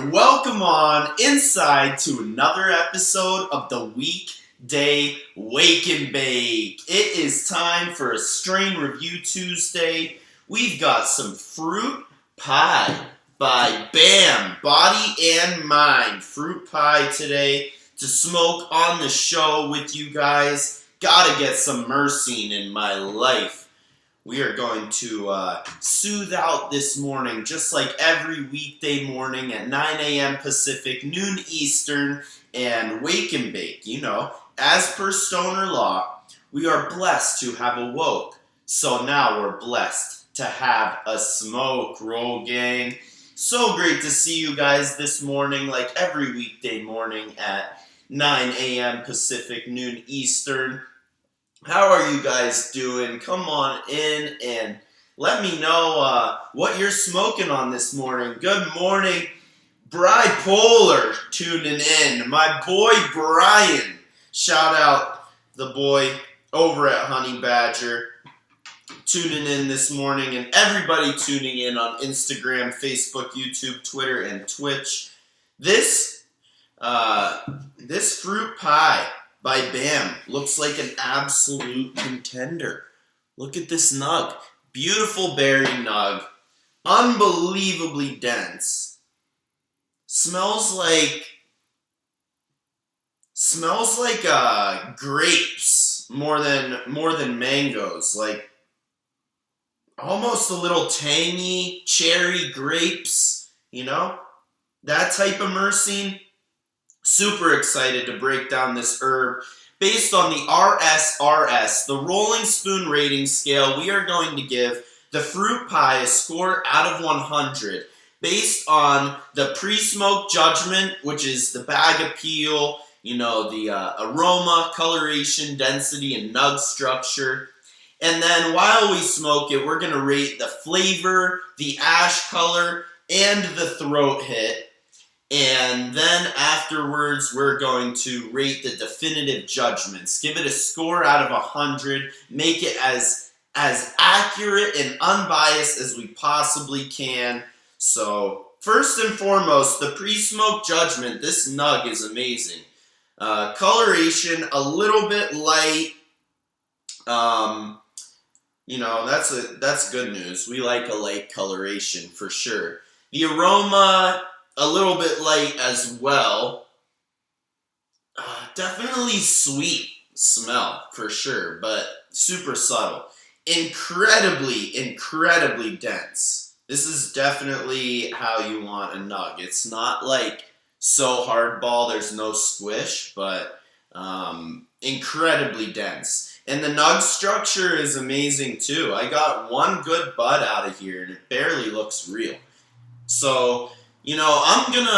and welcome on inside to another episode of the Weekday Wake and Bake. It is time for a Strain Review Tuesday. We've got some fruit pie by BAM, Body and Mind. Fruit pie today to smoke on the show with you guys. Gotta get some myrcene in my life. We are going to soothe out this morning, just like every weekday morning at 9 a.m. Pacific, noon Eastern, and Wake and Bake. You know, as per stoner law, we are blessed to have awoke. So now we're blessed to have a smoke, roll gang. So great to see you guys this morning, like every weekday morning at 9 a.m. Pacific, noon Eastern. How are you guys doing? Come on in and let me know what you're smoking on this morning. Good morning, Bipolar tuning in. My boy Brian. Shout out the boy over at Honey Badger tuning in this morning, and everybody tuning in on Instagram, Facebook, YouTube, Twitter, and Twitch. This fruit pie by BAM looks like an absolute contender. Look at this nug. Beautiful berry nug. Unbelievably dense. Smells like grapes more than mangoes. Like almost a little tangy cherry grapes, you know? That type of myrcene. Super excited to break down this herb. Based on the RSRS, the Rolling Spoon Rating Scale, we are going to give the fruit pie a score out of 100 based on the pre-smoke judgment, which is the bag appeal, you know, the aroma, coloration, density, and nug structure. And then while we smoke it, we're going to rate the flavor, the ash color, and the throat hit. And then afterwards, we're going to rate the definitive judgments. Give it a score out of 100. Make it as accurate and unbiased as we possibly can. So, first and foremost, the pre-smoke judgment. This nug is amazing. Coloration, a little bit light. You know, that's good news. We like a light coloration for sure. The aroma, a little bit light as well. Definitely sweet smell for sure, but super subtle. Incredibly dense. This is definitely how you want a nug. It's not like so hardball, there's no squish, but incredibly dense. And the nug structure is amazing too. I got one good bud out of here and it barely looks real. So, you know, I'm gonna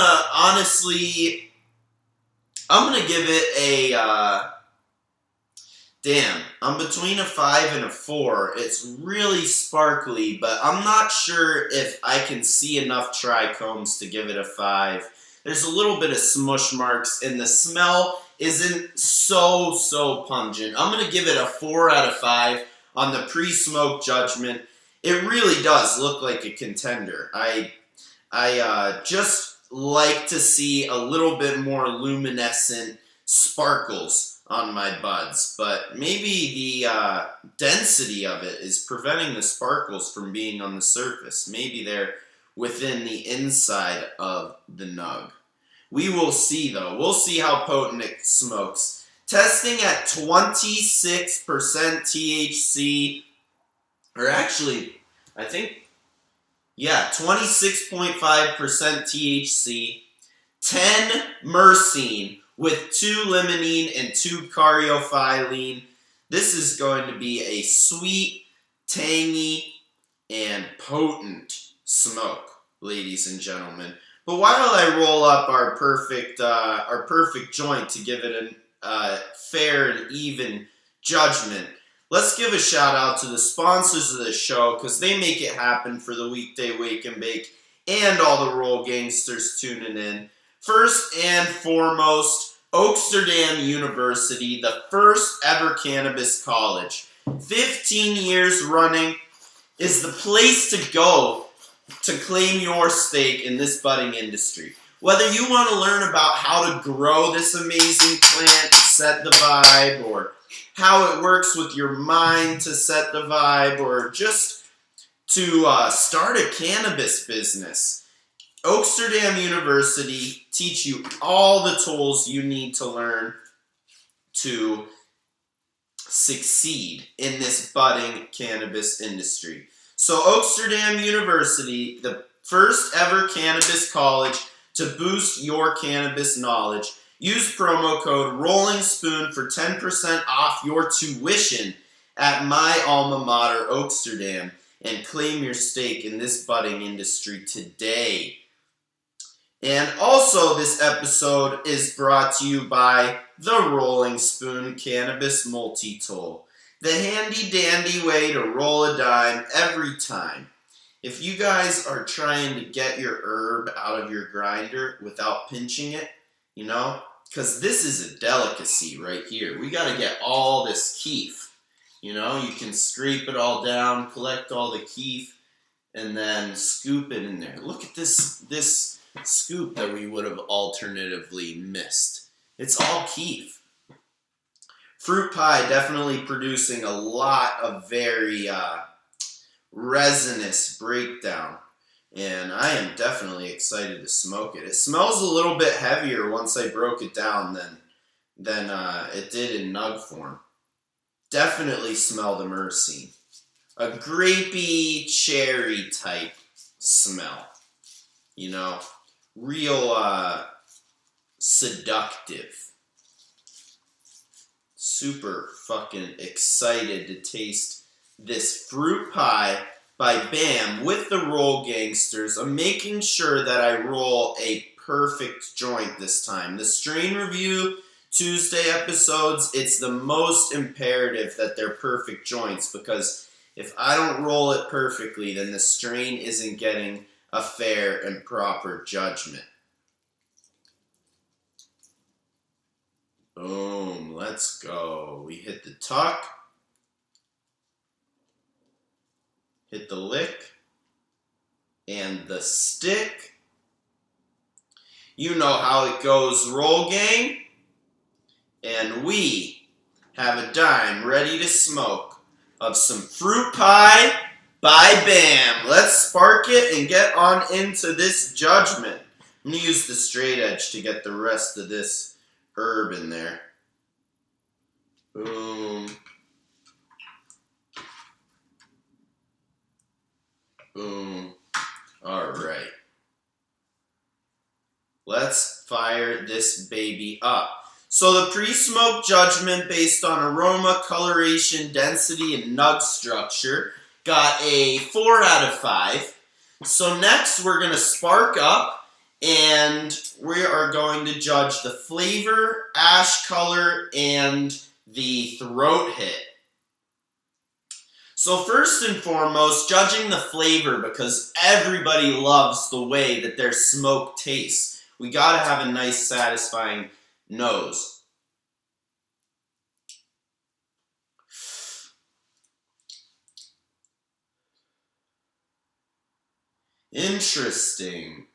give it a, I'm between a 5 and a 4. It's really sparkly, but I'm not sure if I can see enough trichomes to give it a 5. There's a little bit of smush marks, and the smell isn't so pungent. I'm gonna give it a 4 out of 5 on the pre-smoke judgment. It really does look like a contender. I just like to see a little bit more luminescent sparkles on my buds, but maybe the density of it is preventing the sparkles from being on the surface. Maybe they're within the inside of the nug. We will see though. We'll see how potent it smokes. Testing at 26% THC, or actually, I think, yeah, 26.5% THC, 10 myrcene with 2 limonene and 2 caryophyllene. This is going to be a sweet, tangy, and potent smoke, ladies and gentlemen. But while I roll up our perfect joint to give it a fair and even judgment, let's give a shout out to the sponsors of the show because they make it happen for the Weekday Wake and Bake and all the Roll Gangsters tuning in. First and foremost, Oaksterdam University, the first ever cannabis college. 15 years running, is the place to go to claim your stake in this budding industry. Whether you want to learn about how to grow this amazing plant and set the vibe, or how it works with your mind to set the vibe, or just to start a cannabis business, Oaksterdam University teach you all the tools you need to learn to succeed in this budding cannabis industry. So Oaksterdam University, the first ever cannabis college to boost your cannabis knowledge. Use promo code Rolling Spoon for 10% off your tuition at my alma mater, Oaksterdam, and claim your stake in this budding industry today. And also, this episode is brought to you by the Rolling Spoon Cannabis Multi-Tool, the handy-dandy way to roll a dime every time. If you guys are trying to get your herb out of your grinder without pinching it, you know, because this is a delicacy right here. We got to get all this keef. You know, you can scrape it all down, collect all the keef, and then scoop it in there. Look at this scoop that we would have alternatively missed. It's all keef. Fruit pie definitely producing a lot of very resinous breakdown, and I am definitely excited to smoke it. It smells a little bit heavier once I broke it down than it did in nug form. Definitely smell the myrcene. A grapey, cherry type smell. You know, real seductive. Super fucking excited to taste this fruit pie by BAM with the Roll Gangsters. I'm making sure that I roll a perfect joint this time. The strain review Tuesday episodes, it's the most imperative that they're perfect joints, because if I don't roll it perfectly, then the strain isn't getting a fair and proper judgment. Boom, let's go. We hit the tuck. Hit the lick. And the stick. You know how it goes, Roll Gang. And we have a dime ready to smoke of some fruit pie by BAM. Let's spark it and get on into this judgment. I'm going to use the straight edge to get the rest of this herb in there. Boom. Boom. All right. Let's fire this baby up. So the pre-smoke judgment based on aroma, coloration, density, and nug structure got a 4 out of 5. So next we're going to spark up, and we are going to judge the flavor, ash color, and the throat hit. So first and foremost, judging the flavor, because everybody loves the way that their smoke tastes. We gotta have a nice, satisfying nose. Interesting.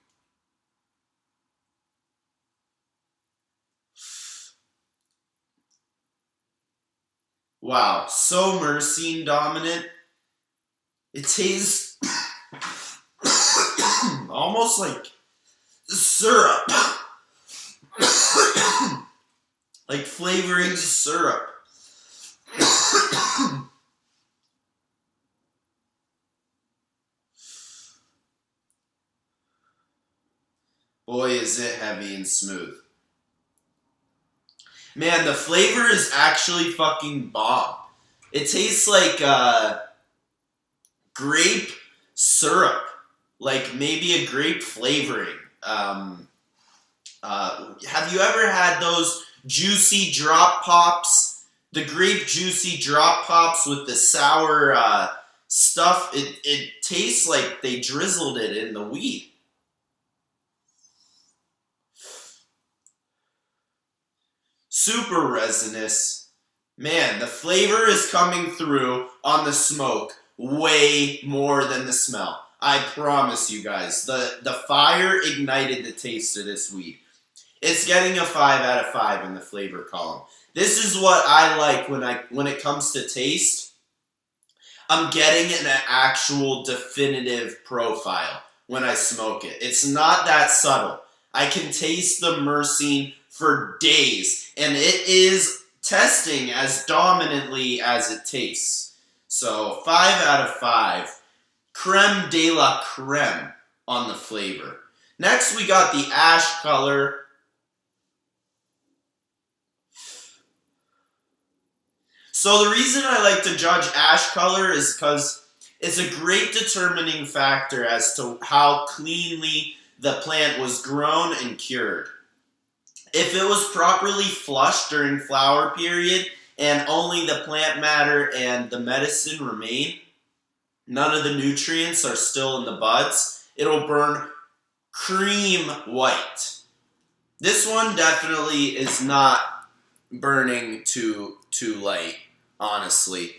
Wow, so myrcene dominant. It tastes almost like syrup. Like flavoring syrup. Boy, is it heavy and smooth. Man, the flavor is actually fucking bomb. It tastes like grape syrup. Like maybe a grape flavoring. Have you ever had those juicy drop pops? The grape juicy drop pops with the sour stuff? It tastes like they drizzled it in the weed. Super resinous. Man, the flavor is coming through on the smoke way more than the smell. I promise you guys, the fire ignited the taste of this weed. It's getting a 5 out of 5 in the flavor column. This is what I like when it comes to taste. I'm getting an actual definitive profile when I smoke it. It's not that subtle. I can taste the myrcene for days, and it is testing as dominantly as it tastes. So 5 out of 5. Creme de la creme on the flavor. Next, we got the ash color. So the reason I like to judge ash color is because it's a great determining factor as to how cleanly the plant was grown and cured. If it was properly flushed during flower period and only the plant matter and the medicine remain, none of the nutrients are still in the buds, it'll burn cream white. This one definitely is not burning too light, honestly.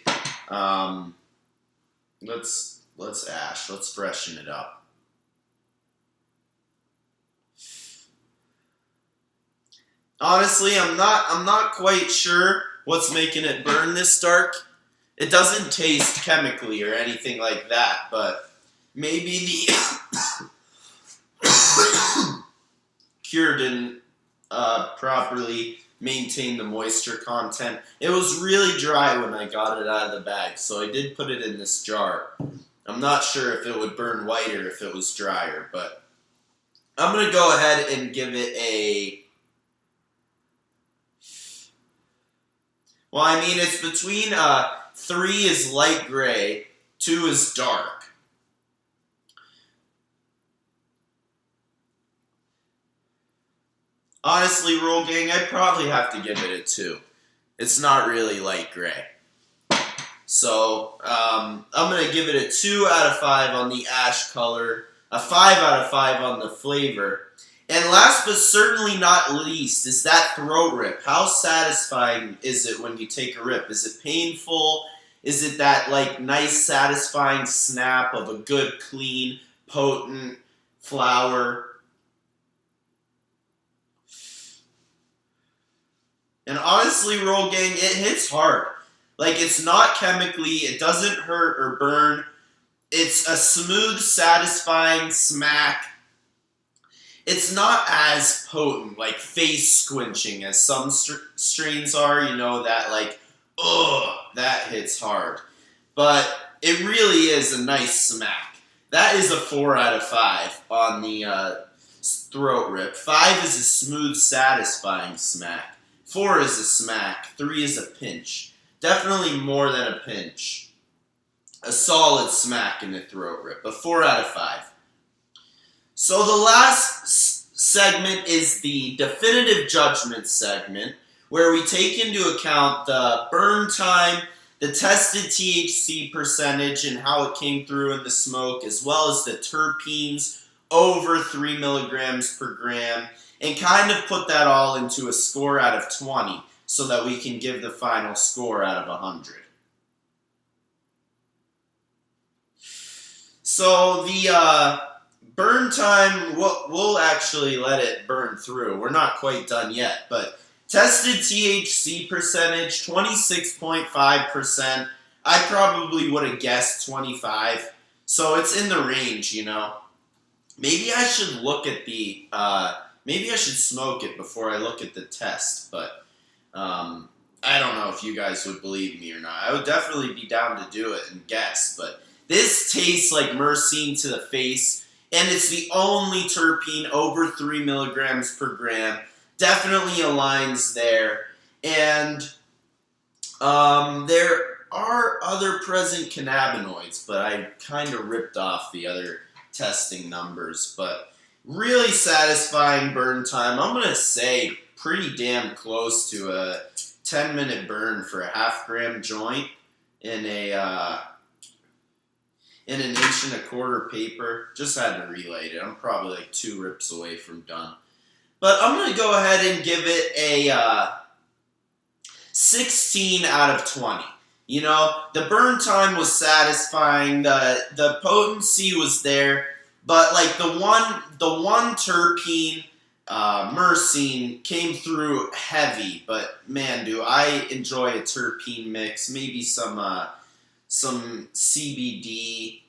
Let's ash. Let's freshen it up. Honestly, I'm not quite sure what's making it burn this dark. It doesn't taste chemically or anything like that, but maybe the cure didn't properly maintain the moisture content. It was really dry when I got it out of the bag, so I did put it in this jar. I'm not sure if it would burn whiter if it was drier, but I'm going to go ahead and give it a... Well, I mean, it's between 3 is light gray, 2 is dark. Honestly, Roll Gang, I'd probably have to give it a 2. It's not really light gray. So, I'm going to give it a 2 out of 5 on the ash color, a 5 out of 5 on the flavor. And last but certainly not least is that throat rip. How satisfying is it when you take a rip? Is it painful? Is it that like nice satisfying snap of a good, clean, potent flower? And honestly, Roll Gang, it hits hard. Like, it's not chemically, it doesn't hurt or burn. It's a smooth, satisfying smack. It's not as potent, like face squinching as some strains are, you know, that like, ugh, that hits hard. But it really is a nice smack. That is a 4 out of 5 on the throat rip. 5 is a smooth, satisfying smack. 4 is a smack. 3 is a pinch. Definitely more than a pinch. A solid smack in the throat rip. A 4 out of 5. So the last segment is the definitive judgment segment, where we take into account the burn time, the tested THC percentage and how it came through in the smoke, as well as the terpenes over 3 milligrams per gram, and kind of put that all into a score out of 20 so that we can give the final score out of 100. So the burn time, we'll actually let it burn through. We're not quite done yet, but tested THC percentage, 26.5%. I probably would have guessed 25. So it's in the range, you know. Maybe I should look at the, maybe I should smoke it before I look at the test, but I don't know if you guys would believe me or not. I would definitely be down to do it and guess, but this tastes like myrcene to the face, and it's the only terpene over 3 milligrams per gram. Definitely aligns there. And there are other present cannabinoids, but I kind of ripped off the other testing numbers. But really satisfying burn time. I'm going to say pretty damn close to a 10-minute burn for a half-gram joint in an 1.25 inch paper. Just had to relight it. I'm probably like 2 rips away from done. But I'm going to go ahead and give it a 16 out of 20. You know, the burn time was satisfying, the potency was there, but like the one terpene, myrcene came through heavy. But man, do I enjoy a terpene mix? Maybe some CBD.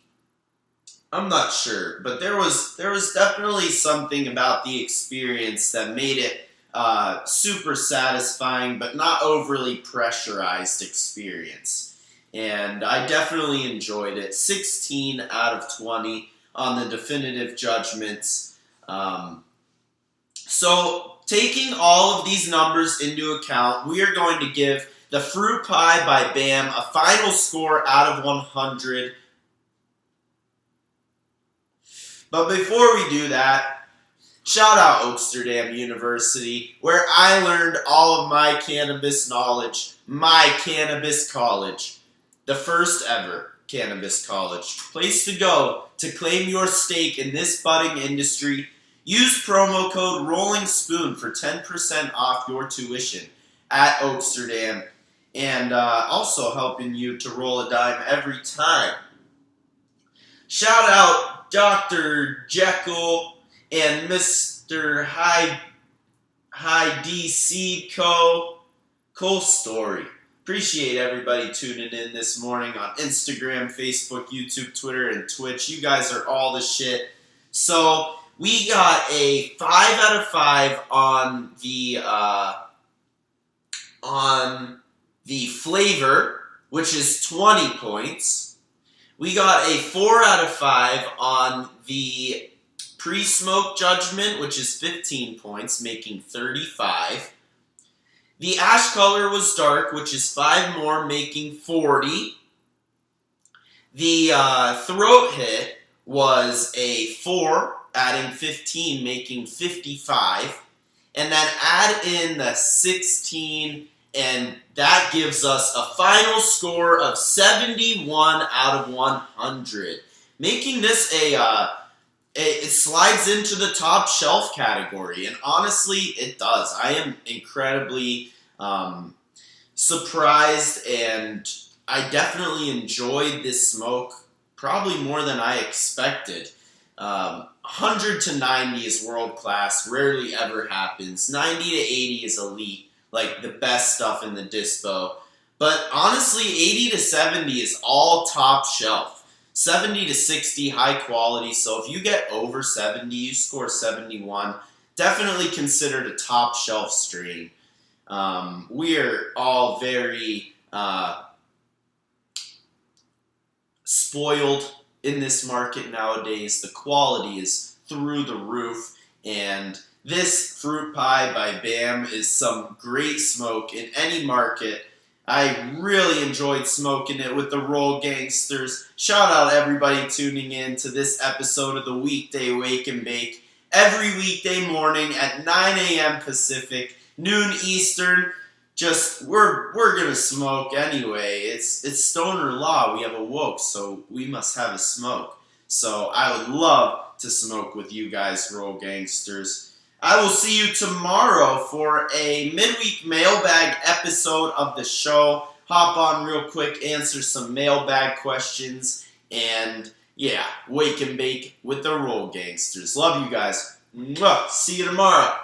I'm not sure, but there was definitely something about the experience that made it super satisfying, but not overly pressurized experience. And I definitely enjoyed it. 16 out of 20 on the definitive judgments. So taking all of these numbers into account, we are going to give the fruit pie by BAM a final score out of 100. But before we do that, shout out Amsterdam University, where I learned all of my cannabis knowledge, my cannabis college, the first ever cannabis college. Place to go to claim your stake in this budding industry. Use promo code Rolling Spoon for 10% off your tuition at Amsterdam, and also helping you to roll a dime every time. Shout out Dr. Jekyll and Mr. High DC Cole Story. Appreciate everybody tuning in this morning on Instagram, Facebook, YouTube, Twitter, and Twitch. You guys are all the shit. So we got a 5 out of 5 on the flavor, which is 20 points. We got a 4 out of 5 on the pre-smoke judgment, which is 15 points, making 35. The ash color was dark, which is 5 more, making 40. The throat hit was a 4, adding 15, making 55. And then add in the 16, and that gives us a final score of 71 out of 100. Making this it slides into the top shelf category, and honestly, it does. I am incredibly surprised, and I definitely enjoyed this smoke, probably more than I expected. 100 to 90 is world class, rarely ever happens. 90 to 80 is elite, like the best stuff in the dispo. But honestly, 80 to 70 is all top shelf. 70 to 60, high quality. So if you get over 70, you score 71. Definitely considered a top shelf strain. We're all very spoiled in this market nowadays. The quality is through the roof, and this fruit pie by BAM is some great smoke in any market. I really enjoyed smoking it with the Roll Gangsters. Shout out everybody tuning in to this episode of the Weekday Wake and Bake. Every weekday morning at 9 a.m. Pacific, noon Eastern. Just, we're gonna smoke anyway. It's stoner law. We have awoke, so we must have a smoke. So I would love to smoke with you guys, Roll Gangsters. I will see you tomorrow for a midweek mailbag episode of the show. Hop on real quick, answer some mailbag questions, and yeah, wake and bake with the Roll Gangsters. Love you guys. Mwah. See you tomorrow.